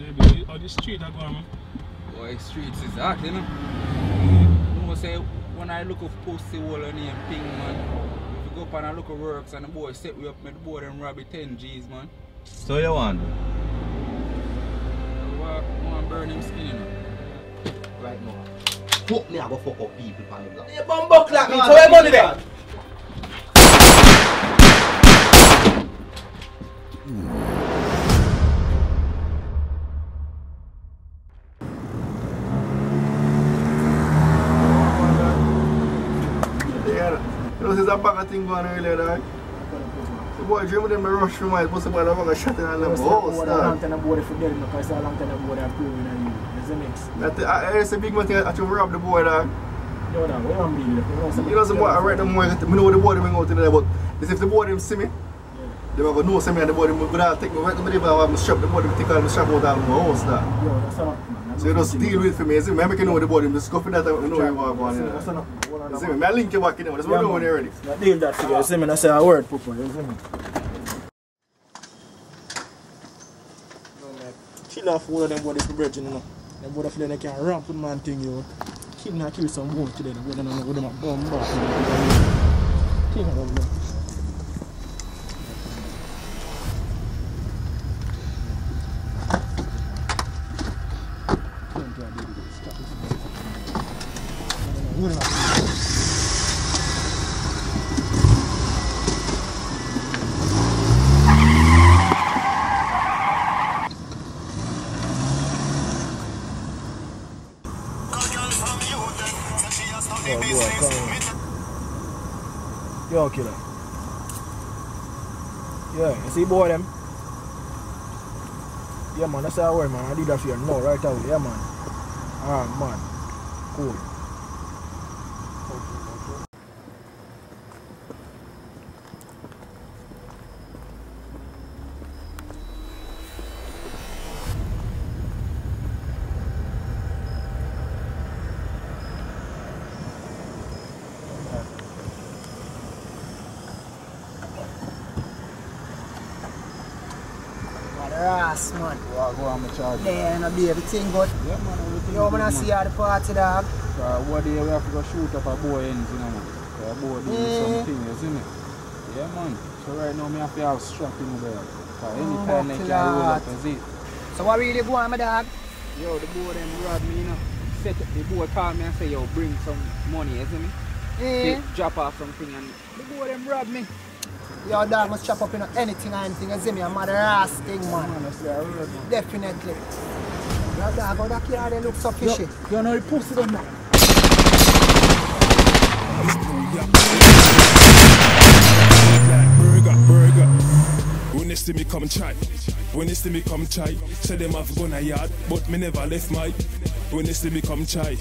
JB, how the street are going, man? Boy, streets is hot, you know. You know, say, when I look at pussy hole and name thing, man. If you go up and I look at works and the boy set me up, and the boy them rob it 10 G's, man. So you want? I want to burn him skin, you know. Right now. Fuck me, I go fuck up people on the block. You bumbo clap me, so where money there? You know, there's a bag of thing going on earlier, dog. The boy dream of them rush from my bus about a bag of shot in the house, dog. It's a big man thing that you rob the boy, dog. You know, the boy, I write them more, I know the boy them out in there, but if the boy them see me, they will go know see me and the boy them will take me right to the river and strap the boy them take all the strap out of my house, dog. So you just deal with it for me, see me, I make you know the boy them, just go for that and know you want to go on here. See me, I link you back in there, that's what I'm doing already. Deal that together, you see me, that's a word, Papa, you see me. Chill off all of them bodies for bridging, you know. Them bodies for them can ramp with man thing, you. Kill some more today, they don't know what them are bomb back. Kill them. Yo, killer. Yeah, you see boy them? Yeah man, that's how I work, man. I did that for you now, right away. Yeah man. Alright man. Cool. Ras, man. Go on, my charge. Yeah, no be everything good. Yeah, man, everything Yo, man, I see you at the party, dog. What day we have to go shoot up a boy ends, you know, man. So a boy doing something, you see me? Yeah, man. So right now, I have to have strap in the bed. Because anytime they can roll up, is it. So what really go on, my dog? Yo, the boy them rob me, you know. Set up, the boy call me and say, yo, bring some money, you see me? Yeah. Drop off something and the boy them rob me. Yo, dog must chop up in anything or anything, you see me? I'm a Ras thing, man. Definitely. Yo, dog, how that car they look so fishy? You know the pussy them now. Burger. When they see me come try, say them have gone a yard, but me never left my. When they see me come try.